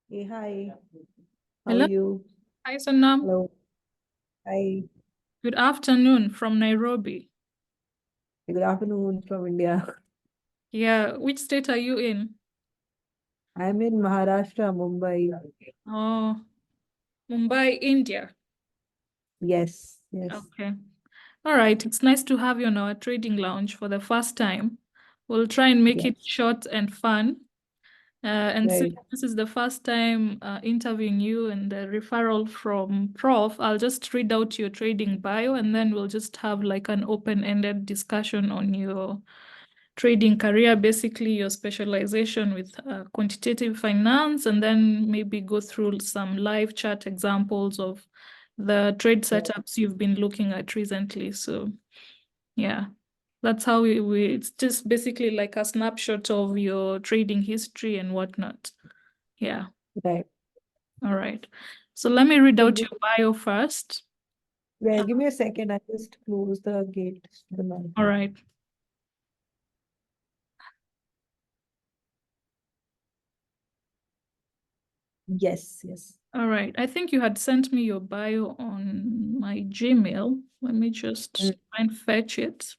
Hey, hi. How are Hello. you? Hi, Sonam. Hello. Hi. Good afternoon from Nairobi. Good afternoon from India. Yeah, which state are you in? I'm in Maharashtra, Mumbai. Oh, Mumbai, India. Yes, yes, Okay. All right. It's nice to have you on our trading lounge for the first time. We'll try and make it yes, short and fun. And since right. this is the first time interviewing you and the referral from Prof, I'll just read out your trading bio and then we'll just have like an open-ended discussion on your trading career, basically your specialization with quantitative finance, and then maybe go through some live chat examples of the trade Yeah, setups you've been looking at recently. So yeah, that's how it's just basically like a snapshot of your trading history and whatnot. Yeah. right. All right. So let me read So, out your bio first. yeah, give me a second. I just close the gate to the night. All right. Yes, yes. All right. I think you had sent me your bio on my Gmail. Let me just Mm. try and fetch it.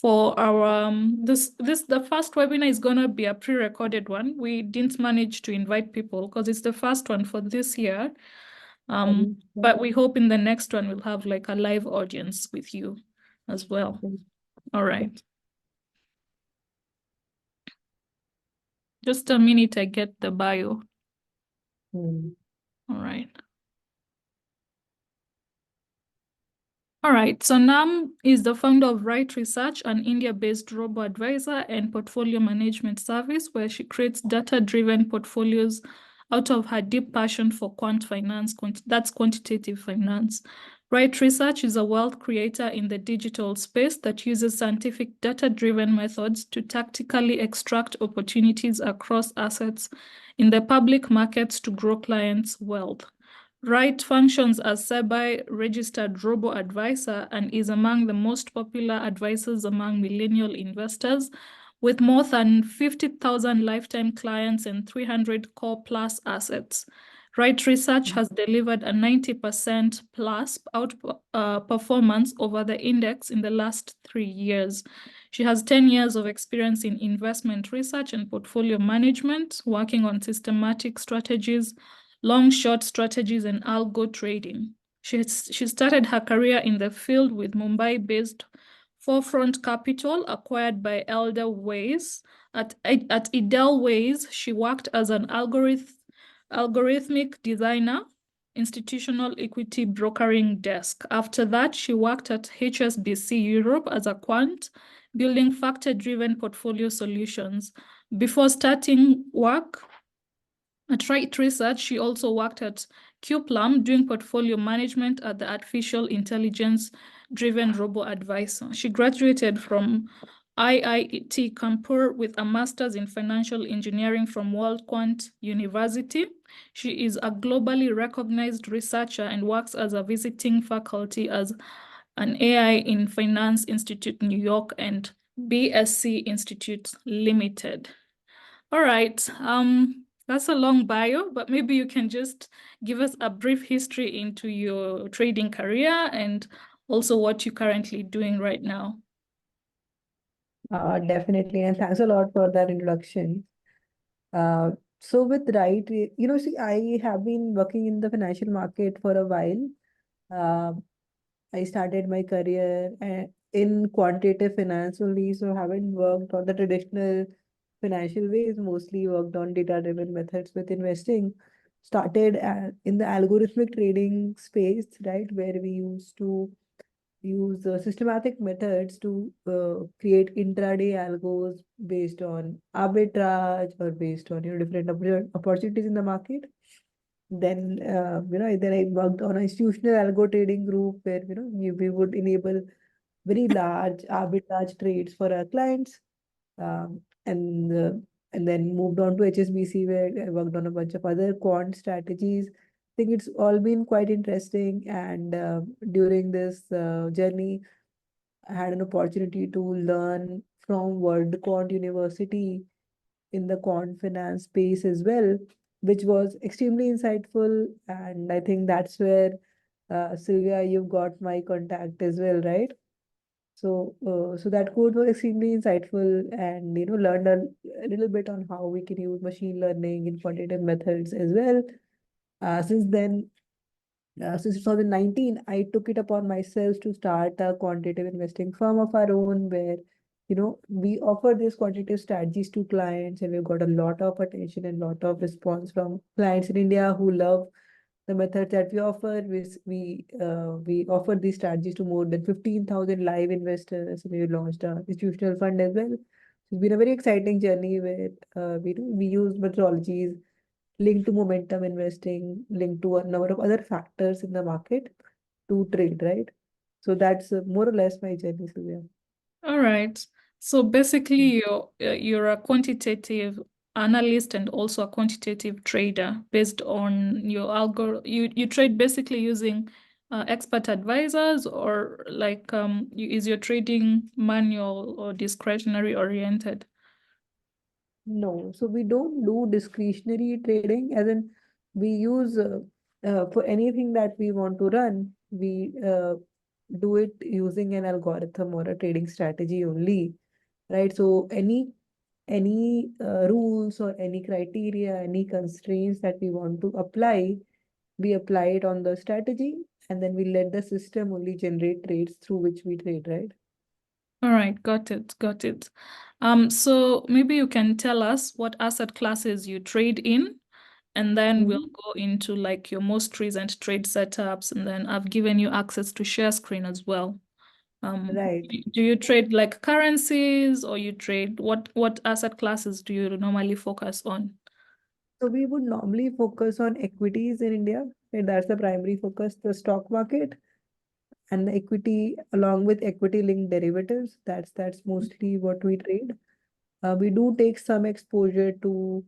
For our this the first webinar is gonna be a pre-recorded one. We didn't manage to invite people because it's the first one for this year. Sorry. Yeah. But we hope in the next one we'll have like a live audience with you as well. All right. Just a minute, I get the bio. Mm. All right. All right, so Nam is the founder of Wright Research, an India-based robo-advisor and portfolio management service where she creates data-driven portfolios out of her deep passion for quant finance, that's quantitative finance. Wright Research is a wealth creator in the digital space that uses scientific data-driven methods to tactically extract opportunities across assets in the public markets to grow clients' wealth. Wright functions as SEBI registered robo-advisor and is among the most popular advisors among millennial investors, with more than 50,000 lifetime clients and 300 core plus assets. Wright Research has delivered a 90% plus performance over the index in the last 3 years. She has 10 years of experience in investment research and portfolio management, working on systematic strategies, long short strategies, and algo trading. She started her career in the field with Mumbai-based Forefront Capital, acquired by Elderways. At Edelweiss, she worked as an algorithmic designer, institutional equity brokering desk. After that, she worked at HSBC Europe as a quant, building factor-driven portfolio solutions. Before starting work at Wright Research, she also worked at QPlum doing portfolio management at the artificial intelligence-driven robo-advisor. She graduated from IIT Kanpur with a master's in financial engineering from WorldQuant University. She is a globally recognized researcher and works as a visiting faculty as an AI in Finance Institute New York and BSc Institute Limited. All right. That's a long bio, but maybe you can just give us a brief history into your trading career and also what you're currently doing right now. Definitely. And thanks a lot for that introduction. So with Wright, see, I have been working in the financial market for a while. Uh, I started my career in quantitative finance only, so haven't worked on the traditional financial ways, mostly worked on data-driven methods with investing. Started in the algorithmic trading space, right, where we used to use systematic methods to create intraday algos based on arbitrage or based on different opportunities in the market. Then then I worked on an institutional algo trading group where we would enable very large arbitrage trades for our clients, um, and uh, and then moved on to HSBC where I worked on a bunch of other quant strategies. I think it's all been quite interesting, and during this journey, I had an opportunity to learn from WorldQuant University in the quant finance space as well. which was extremely insightful. And I think that's where, Sylvia, you've got my contact as well, right? So that quote was extremely insightful, and learned a little bit on how we can use machine learning in quantitative methods as well. Since then, since 2019, I took it upon myself to start a quantitative investing firm of our own, where we offer these quantitative strategies to clients, and we've got a lot of attention and lot of response from clients in India who love the methods that we offer. We offer these strategies to more than 15,000 live investors, and we launched an institutional fund as well. It's been a very exciting journey where we use methodologies linked to momentum investing, linked to a number of other factors in the market to trade, right? So that's more or less my journey, Sylvia. All right. So basically, you're a quantitative analyst and also a quantitative trader based on your algor. You trade basically using expert advisors, or like is your trading manual or discretionary oriented? No, so we don't do discretionary trading, as in we use for anything that we want to run, we do it using an algorithm or a trading strategy only, right? So any rules or any criteria, any constraints that we want to apply, we apply it on the strategy, and then we let the system only generate trades through which we trade, right? All right, got it, got it. So maybe you can tell us what asset classes you trade in, and then we'll Mhm. go into like your most recent trade setups, and then I've given you access to share screen as well. Right. Do you trade like currencies, or you trade what asset classes do you normally focus on? So we would normally focus on equities in India, and that's the primary focus, the stock market and the equity, along with equity linked derivatives. That's mostly what we trade. We do take some exposure to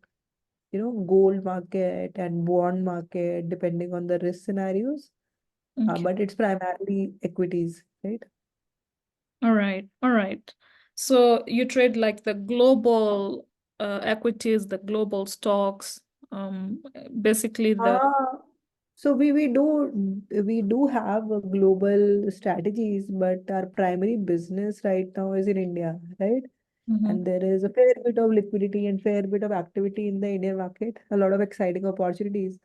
gold market and bond market depending on the risk scenarios. Okay. But it's primarily equities, right? All right. All right. So you trade like the global equities, the global stocks, basically the Uh, so we do have global strategies, but our primary business right now is in India, right? Mhm. And there is a fair bit of liquidity and fair bit of activity in the Indian market, a lot of exciting opportunities.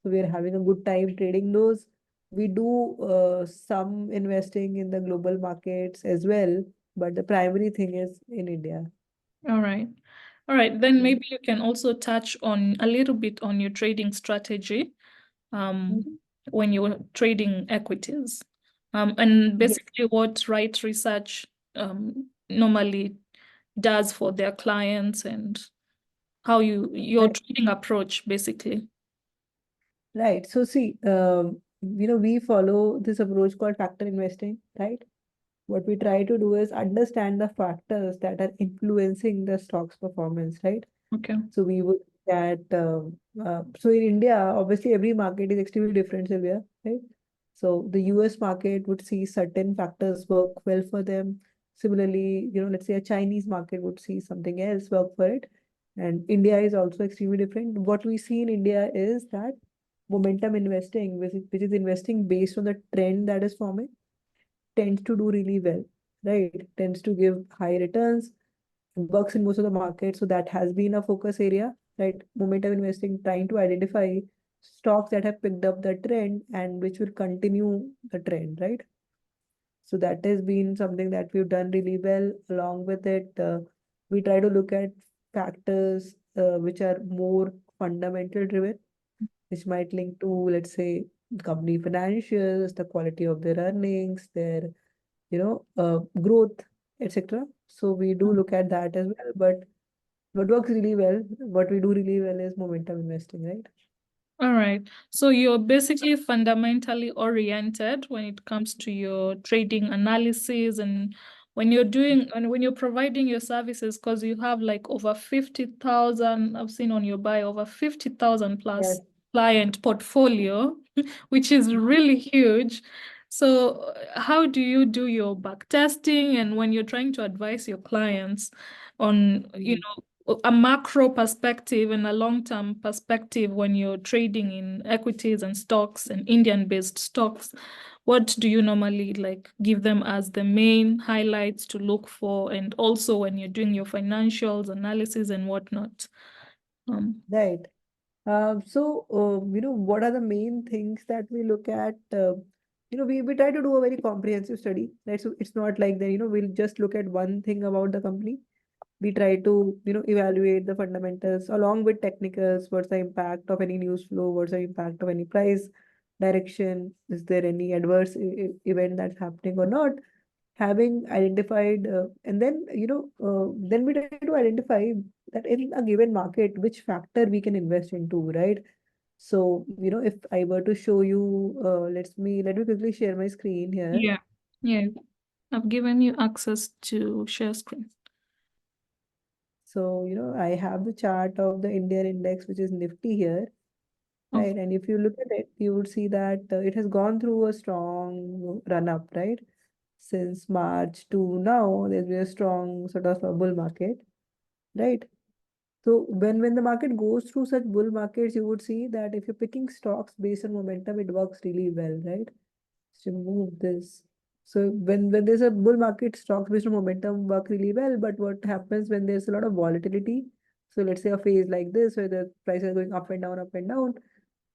So we are having a good time trading those. We do some investing in the global markets as well, but the primary thing is in India. All right. All right. Then Mm. maybe you can also touch on a little bit on your trading strategy um, Mhm. when you're trading equities. And Yes, basically what Wright Research normally does for their clients, and how your right. trading approach basically. Right. So see, we follow this approach called factor investing, right? What we try to do is understand the factors that are influencing the stock's performance, right? Okay. So we would look at, so in India, obviously every market is extremely different, Sylvia, right? So the US market would see certain factors work well for them. Similarly, let's say a Chinese market would see something else work for it. And India is also extremely different. What we see in India is that momentum investing, which is investing based on the trend that is forming, tends to do really well, right? Tends to give high returns, works in most of the market. So that has been a focus area, right? Momentum investing, trying to identify stocks that have picked up the trend and which will continue the trend, right? So that has been something that we've done really well. Along with it, we try to look at factors which are more fundamental driven, which might link to, let's say, company financials, the quality of their earnings, their growth, etc. So we do look at that as well. But what works really well, what we do really well is momentum investing, right? All right. So you're basically fundamentally oriented when it comes to your trading analysis, and when you're doing and when you're providing your services, because you have like over 50,000, I've seen on your bio, over 50,000 Yes. plus client portfolio, which is really huge. So how do you do your back testing, and when you're trying to advise your clients on, Mm. a macro perspective and a long-term perspective when you're trading in equities and stocks and Indian-based stocks, what do you normally like give them as the main highlights to look for? And also when you're doing your financials analysis and whatnot. Right. What are the main things that we look at? We try to do a very comprehensive study, right? So it's not like that, we'll just look at one thing about the company. We try to, evaluate the fundamentals along with technicals. What's the impact of any news flow? What's the impact of any price direction? Is there any adverse event that's happening or not? Having identified, and then, then we try to identify that in a given market, which factor we can invest into, right? So, if I were to show you, let me quickly share my screen here. Yeah. Yeah. I've given you access to share screen. So, I have the chart of the Indian index, which is Nifty here, Okay. right? And if you look at it, you would see that it has gone through a strong run up, right? Since March to now, there's been a strong sort of a bull market, right? So when the market goes through such bull markets, you would see that if you're picking stocks based on momentum, it works really well, right? So move this. So when there's a bull market, stocks based on momentum work really well. But what happens when there's a lot of volatility? So let's say a phase like this where the prices are going up and down.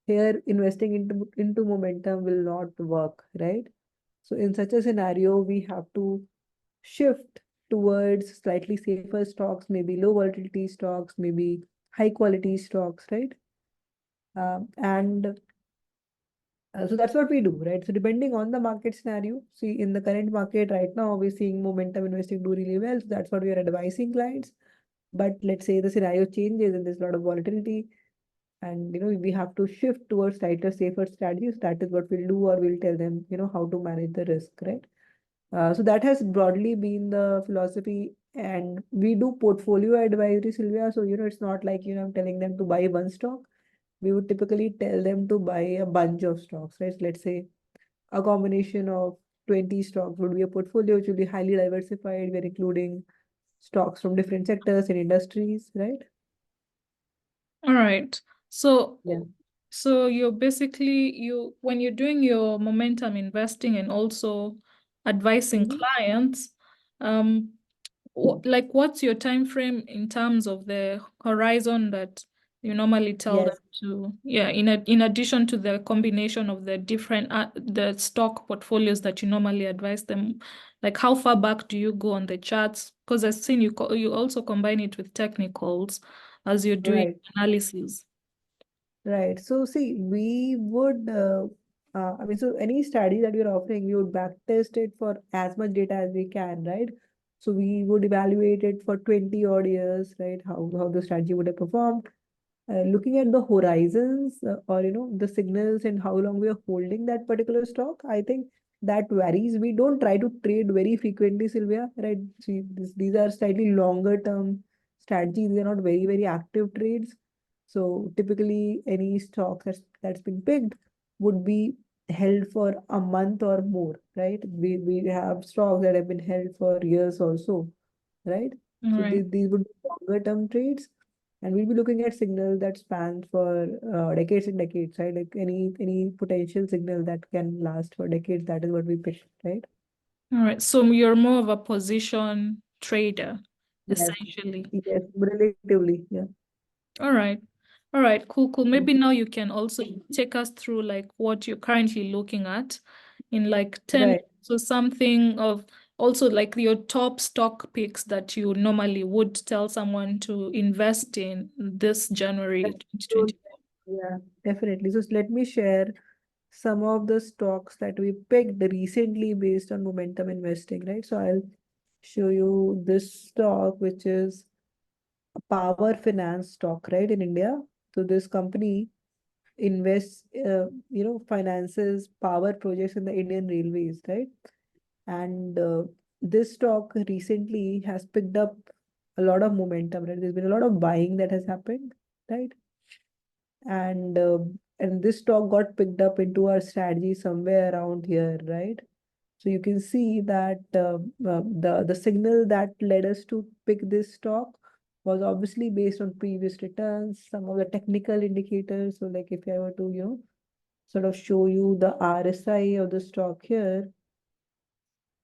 Here, investing into momentum will not work, right? So in such a scenario, we have to shift towards slightly safer stocks, maybe low volatility stocks, maybe high quality stocks, right? And So that's what we do, right? So depending on the market scenario, see in the current market right now, we're seeing momentum investing do really well. So that's what we are advising clients. But let's say the scenario changes and there's a lot of volatility, and we have to shift towards tighter, safer strategies. That is what we'll do, or we'll tell them, how to manage the risk, right? So that has broadly been the philosophy, and we do portfolio advisory, Sylvia. So it's not like I'm telling them to buy one stock. We would typically tell them to buy a bunch of stocks, right? Let's say a combination of 20 stocks would be a portfolio which will be highly diversified. We're including stocks from different sectors and industries, right? All right. So Yeah. So you're basically when you're doing your momentum investing and also advising Mhm. clients, like what's your time frame in terms of the horizon that you normally tell them Yes. to, yeah, in addition to the combination of the different the stock portfolios that you normally advise them, like how far back do you go on the charts? Because I've seen you also combine it with technicals as you're doing Right. analysis. Right. So see, we would, so any study that we're offering, we would backtest it for as much data as we can, right? So we would evaluate it for 20 odd years, right? How the strategy would have performed. Looking at the horizons, or the signals and how long we are holding that particular stock, I think that varies. We don't try to trade very frequently, Sylvia, right? See, these are slightly longer term strategies. They're not very, very active trades. So typically any stock that's been picked would be held for a month or more, right? We have stocks that have been held for years also, right? All So right. these would be longer term trades, and we'll be looking at signal that spans for decades and decades, right? Like any potential signal that can last for decades. That is what we pick, right? All right. So you're more of a position trader, Yes, essentially. yes, relatively, yeah. All right. All right. Cool, cool. Maybe now you can also take us through like what you're currently looking at in like 10, Right. so something of also like your top stock picks that you normally would tell someone to invest in this January So, 2020. yeah, definitely. So let me share some of the stocks that we picked recently based on momentum investing, right? So I'll show you this stock, which is a power finance stock, right, in India. So this company invests, finances power projects in the Indian railways, right? And this stock recently has picked up a lot of momentum, right? There's been a lot of buying that has happened, right? And this stock got picked up into our strategy somewhere around here, right? So you can see that the signal that led us to pick this stock was obviously based on previous returns, some of the technical indicators. So like if I were to, sort of show you the RSI of the stock here,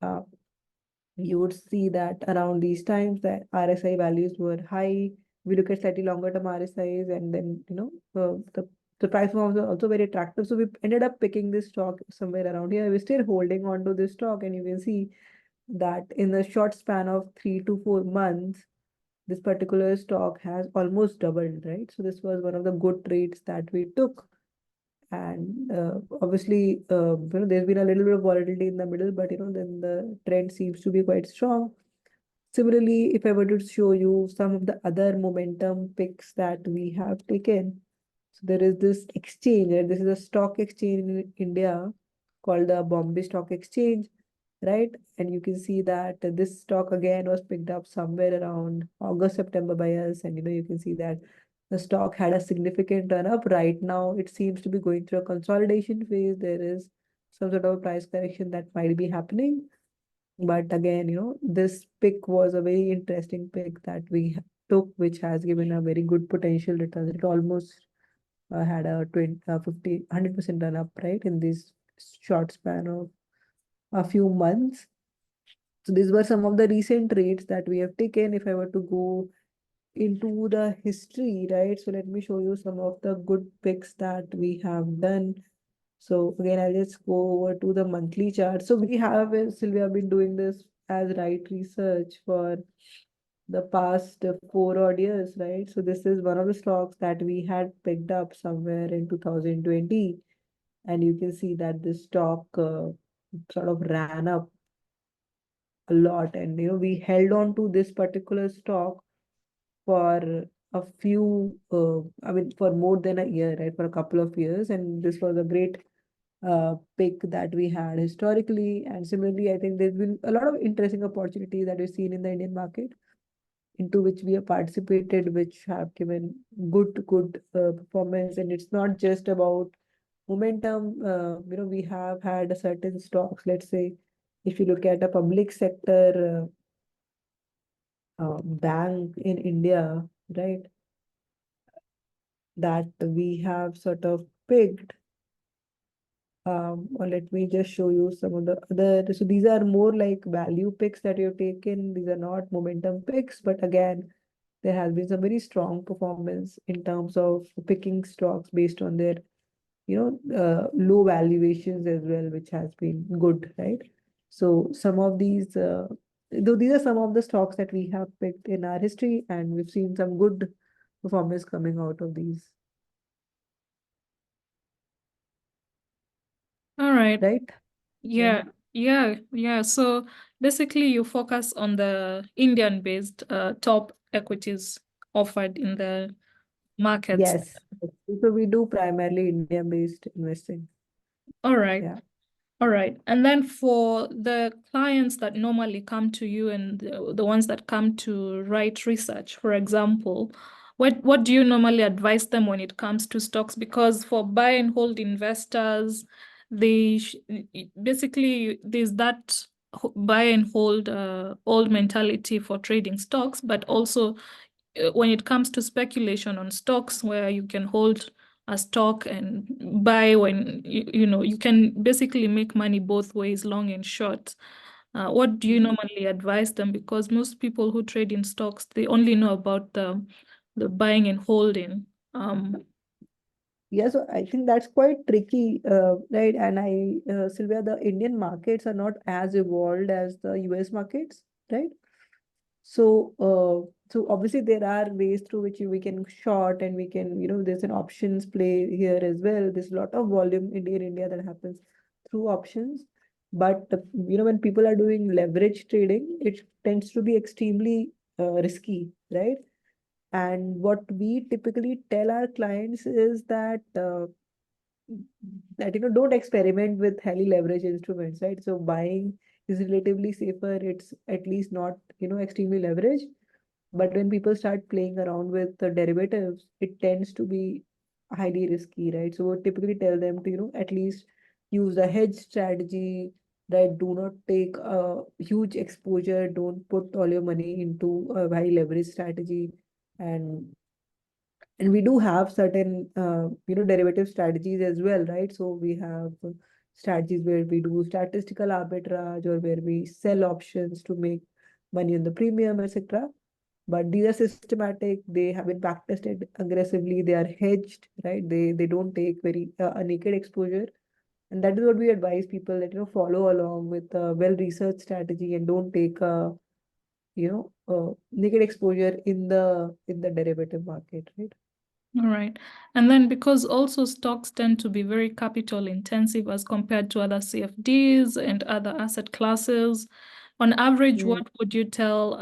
uh, you would see that around these times the RSI values were high. We look at slightly longer term RSIs, and then the price was also very attractive. So we ended up picking this stock somewhere around here. We're still holding on to this stock, and you can see that in the short span of 3 to 4 months, this particular stock has almost doubled, right? So this was one of the good trades that we took. And obviously, there's been a little bit of volatility in the middle, but then the trend seems to be quite strong. Similarly, if I were to show you some of the other momentum picks that we have taken, so there is this exchange, and this is a stock exchange in India called the Bombay Stock Exchange, right? And you can see that this stock again was picked up somewhere around August, September by us, and you can see that the stock had a significant run up. Right now, it seems to be going through a consolidation phase. There is some sort of price correction that might be happening. But again, this pick was a very interesting pick that we took, which has given a very good potential return. It almost had a 20, 50, 100% run up, right, in this short span of a few months. So these were some of the recent trades that we have taken. If I were to go into the history, right? So let me show you some of the good picks that we have done. So again, I'll just go over to the monthly chart. So we have, Sylvia, been doing this as Wright Research for the past 4 odd years, right? So this is one of the stocks that we had picked up somewhere in 2020. And you can see that this stock sort of ran up a lot. And, we held on to this particular stock for a few, for more than a year, right? For a couple of years. And this was a great pick that we had historically. And similarly, I think there's been a lot of interesting opportunities that we've seen in the Indian market into which we have participated, which have given good performance. And it's not just about momentum. We have had a certain stocks. Let's say, if you look at a public sector bank in India, right, that we have sort of picked. Or let me just show you some of the other. So these are more like value picks that you've taken. These are not momentum picks, but again, there has been some very strong performance in terms of picking stocks based on their, low valuations as well, which has been good, right? So some of these, though these are some of the stocks that we have picked in our history, and we've seen some good performance coming out of these, All right. right? Yeah. Yeah. So basically, you focus on the Indian-based top equities offered in the markets. Yes. So we do primarily India-based investing. All right. Yeah. All right. And then for the clients that normally come to you and the ones that come to Wright Research, for example, what do you normally advise them when it comes to stocks? Because for buy and hold investors, basically there's that buy and hold old mentality for trading stocks, but also when it comes to speculation on stocks where you can hold a stock and buy when you can basically make money both ways, long and short. What do you normally advise them? Because most people who trade in stocks, they only know about the buying and holding. Yeah, so I think that's quite tricky, right? And Sylvia, the Indian markets are not as evolved as the US markets, right? So obviously there are ways through which we can short, and we can, there's an options play here as well. There's a lot of volume in India that happens through options. But, when people are doing leverage trading, it tends to be extremely risky, right? And what we typically tell our clients is that don't experiment with highly leveraged instruments, right? So buying is relatively safer. It's at least not, extremely leveraged. But when people start playing around with the derivatives, it tends to be highly risky, right? So we typically tell them to, at least use a hedge strategy, right? Do not take a huge exposure. Don't put all your money into a high leverage strategy. and we do have certain derivative strategies as well, right? So we have strategies where we do statistical arbitrage, or where we sell options to make money on the premium, etc. But these are systematic. They have been backtested aggressively. They are hedged, right? They don't take very a naked exposure, and that is what we advise people, that follow along with a well-researched strategy, and don't take a naked exposure in the derivative market, right? All right. And then because also stocks tend to be very capital intensive as compared to other CFDs and other asset classes, on average, Mm. what would you tell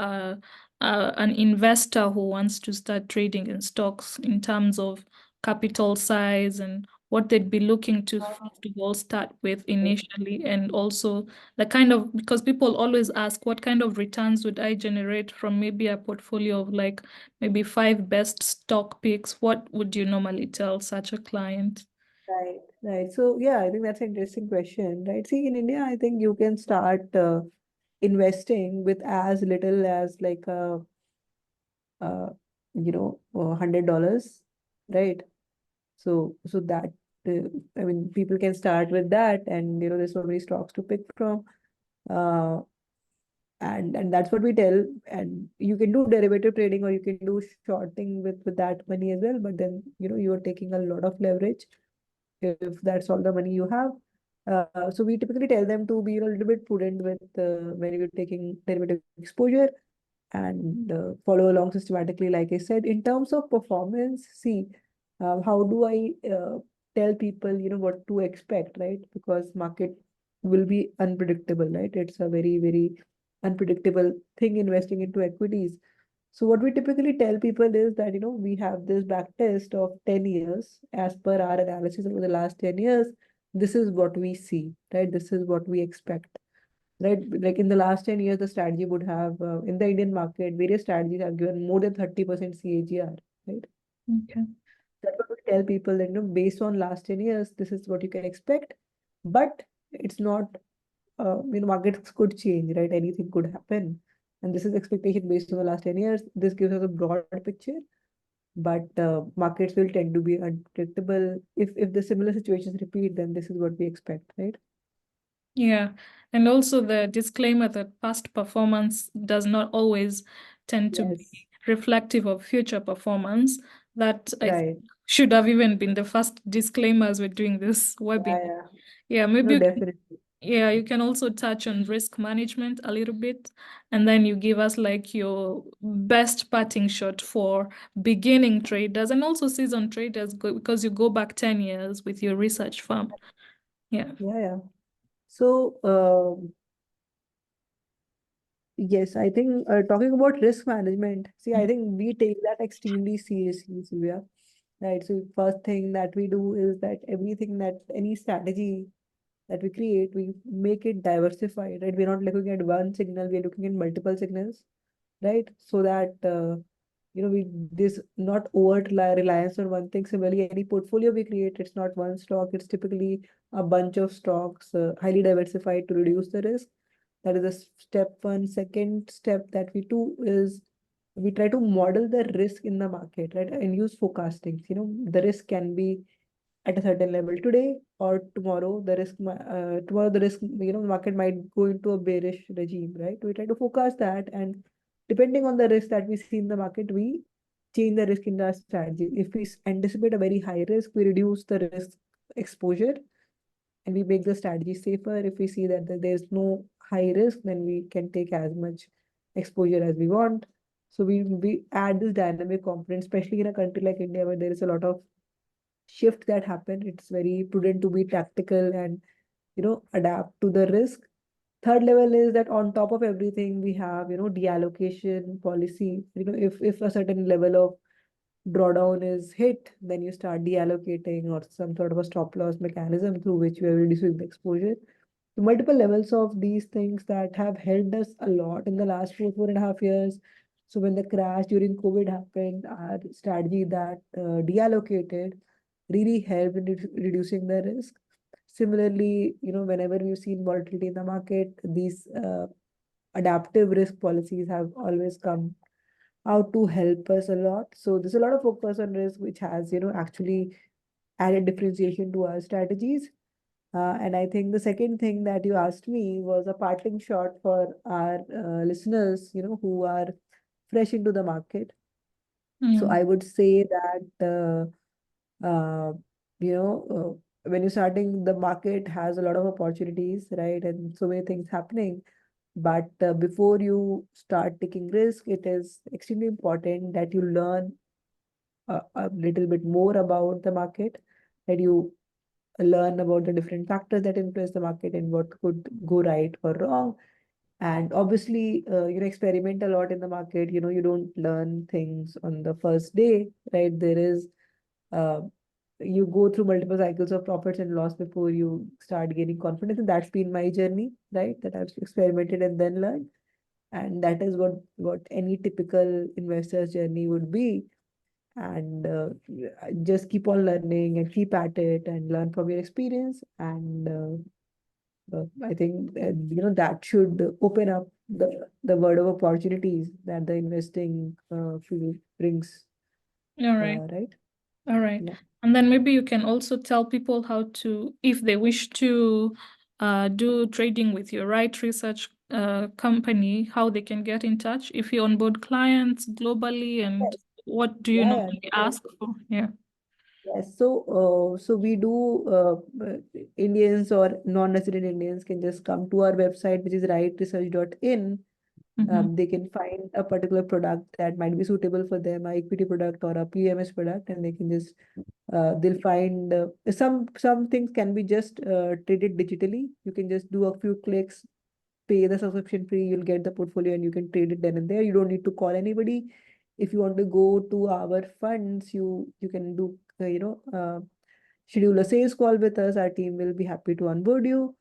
an investor who wants to start trading in stocks in terms of capital size and what they'd be looking to first of all start with initially, and also the kind of, because people always ask what kind of returns would I generate from maybe a portfolio of like maybe 5 best stock picks, what would you normally tell such a client? Right, right. So yeah, I think that's an interesting question, right? See, in India, I think you can start investing with as little as like uh, $100, right? So that I mean, people can start with that, and there's so many stocks to pick from, uh, and that's what we tell. And you can do derivative trading, or you can do shorting with that money as well. But then you are taking a lot of leverage if that's all the money you have. So we typically tell them to be a little bit prudent with when you're taking derivative exposure, and follow along systematically. Like I said, in terms of performance, see, how do I tell people, what to expect, right? Because market will be unpredictable, right? It's a very, very unpredictable thing, investing into equities. So what we typically tell people is that, we have this back test of 10 years. As per our analysis over the last 10 years, this is what we see, right? This is what we expect, right? Like in the last 10 years, the strategy would have, in the Indian market, various strategies have given more than 30% CAGR, right? Okay. That's what we tell people, that, based on last 10 years, this is what you can expect. But it's not, markets could change, right? Anything could happen. And this is expectation based on the last 10 years. This gives us a broad picture, but markets will tend to be unpredictable. If the similar situations repeat, then this is what we expect, right? Yeah. And also the disclaimer that past performance does not always tend to be Yes, reflective of future performance. That I think right. should have even been the first disclaimer as we're doing this Yeah, webinar. yeah. Yeah, No, maybe you can, definitely. yeah, you can also touch on risk management a little bit, and then you give us like your best parting shot for beginning traders and also seasoned traders because you go back 10 years with your research firm. Yeah. Yeah, yeah. So, yes, I think talking about risk management, see, I think we take that extremely seriously, Sylvia. Right. So, first thing that we do is that everything, that any strategy that we create, we make it diversified, right? We're not looking at one signal, we're looking at multiple signals, right? So that we this not overt reliance on one thing. Similarly, any portfolio we create, it's not one stock, it's typically a bunch of stocks, highly diversified, to reduce the risk. That is the step one. Second step that we do is we try to model the risk in the market, right? And use forecasting. The risk can be at a certain level today, or tomorrow the risk tomorrow the risk, market might go into a bearish regime, right? We try to forecast that, and depending on the risk that we see in the market, we change the risk in our strategy. If we anticipate a very high risk, we reduce the risk exposure, and we make the strategy safer. If we see that there's no high risk, then we can take as much exposure as we want. So we add this dynamic component, especially in a country like India, where there is a lot of shift that happen. It's very prudent to be tactical and adapt to the risk. Third level is that on top of everything, we have deallocation policy. If a certain level of drawdown is hit, then you start deallocating, or some sort of a stop loss mechanism through which we are reducing the exposure. Multiple levels of these things that have helped us a lot in the last 4.5 years. So when the crash during COVID happened, our strategy that deallocated really helped in reducing the risk. Similarly, whenever we've seen volatility in the market, these adaptive risk policies have always come how to help us a lot. So there's a lot of focus on risk, which has, actually added differentiation to our strategies. And I think the second thing that you asked me was a parting shot for our listeners, who are fresh into the market. So Mm. I would say that, uh, when you're starting, the market has a lot of opportunities, right? And so many things happening. But before you start taking risk, it is extremely important that you learn a little bit more about the market, that you learn about the different factors that influence the market and what could go right or wrong. And obviously, experiment a lot in the market. You don't learn things on the first day, right? Uh, you go through multiple cycles of profits and loss before you start gaining confidence. And that's been my journey, right? That I've experimented and then learned. And that is what any typical investor's journey would be. And just keep on learning and keep at it and learn from your experience. And I think that should open up the world of opportunities that the investing field brings, All right. right? All right. Yeah. And then maybe you can also tell people how to, if they wish to do trading with your Right Research company, how they can get in touch if you onboard clients globally, and Yes. what do you Yeah, yeah. normally ask for? Yeah. Yes. So we do, Indians or non-resident Indians can just come to our website, which is rightresearch.in. Mm-hmm. They can find a particular product that might be suitable for them, a equity product or a PMS product, and they can just they'll find some things can be just traded digitally. You can just do a few clicks, pay the subscription fee, you'll get the portfolio, and you can trade it then and there. You don't need to call anybody. If you want to go to our funds, you can do schedule a sales call with us. Our team will be happy to onboard you.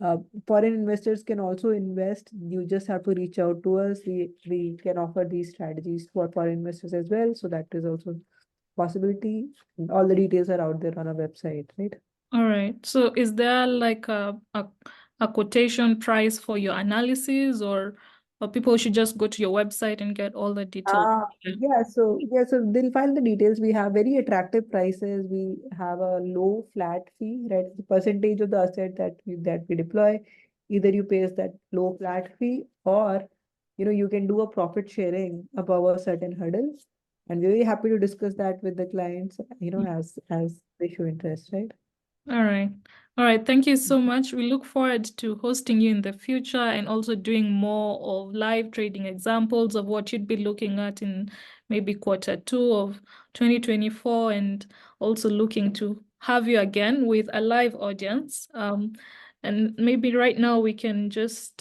Uh, Foreign investors can also invest. You just have to reach out to us. We can offer these strategies for foreign investors as well. So that is also possibility. And all the details are out there on our website, right? All right. So is there like a quotation price for your analysis, or people should just go to your website and get all the details? Yeah. Yeah, so they'll find the details. We have very attractive prices. We have a low flat fee, right? The percentage of the asset that we deploy. Either you pay us that low flat fee, or you can do a profit sharing above a certain hurdle. And we're very happy to discuss that with the clients, as they show interest, right? All right. All right. Thank you so much. We look forward to hosting you in the future and also doing more of live trading examples of what you'd be looking at in maybe quarter 2 of 2024, and also looking to have you again with a live audience. And maybe right now we can just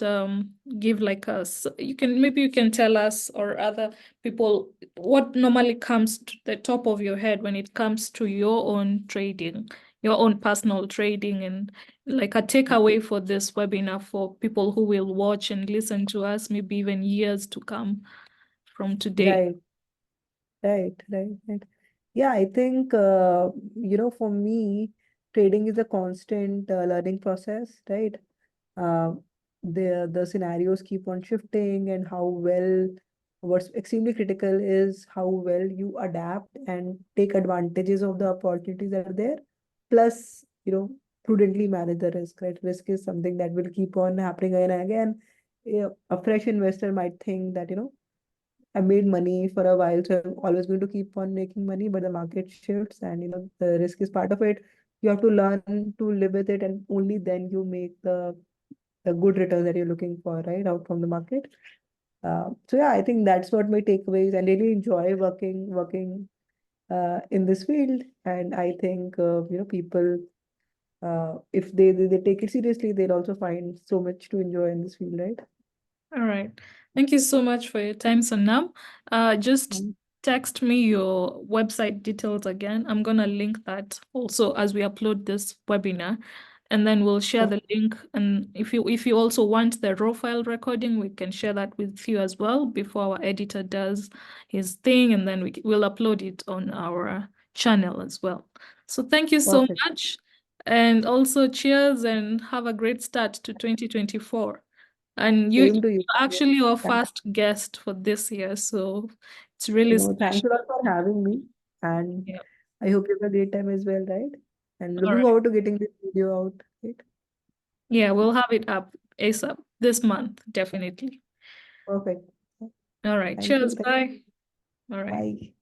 give like you can tell us or other people what normally comes to the top of your head when it comes to your own trading, your own personal trading, and like a takeaway for this webinar for people who will watch and listen to us maybe even years to come from today. Right. Right. Yeah, I think, for me, trading is a constant learning process, right? Uh, the scenarios keep on shifting, and what's extremely critical is how well you adapt and take advantages of the opportunities that are there. Plus, prudently manage the risk, right? Risk is something that will keep on happening again and again. A fresh investor might think that, I made money for a while, so I'm always going to keep on making money, but the market shifts and the risk is part of it. You have to learn to live with it, and only then you make the good return that you're looking for, right, out from the market. So yeah, I think that's what my takeaways, and really enjoy working in this field. And I think people, if they take it seriously, they'll also find so much to enjoy in this field, right? All right. Thank you so much for your time, Sonam. Just text me your website details again. I'm gonna link that also as we upload this webinar, and then we'll share Oh, the link. And if you also want the raw file recording, we can share that with you as well before our editor does his thing, and then we'll upload it on our channel as well. So thank you so perfect. much, and also cheers and have a great start to 2024. And you're Same to you. actually our Thank first guest for this year, so It's really Thanks a special. lot for having me. And Yeah. I hope you have a great time as well, right? And All looking right. forward to getting this video out, right? Yeah, we'll have it up ASAP this month, definitely. Perfect. All right. Thank you. Cheers. Bye. All right. Bye.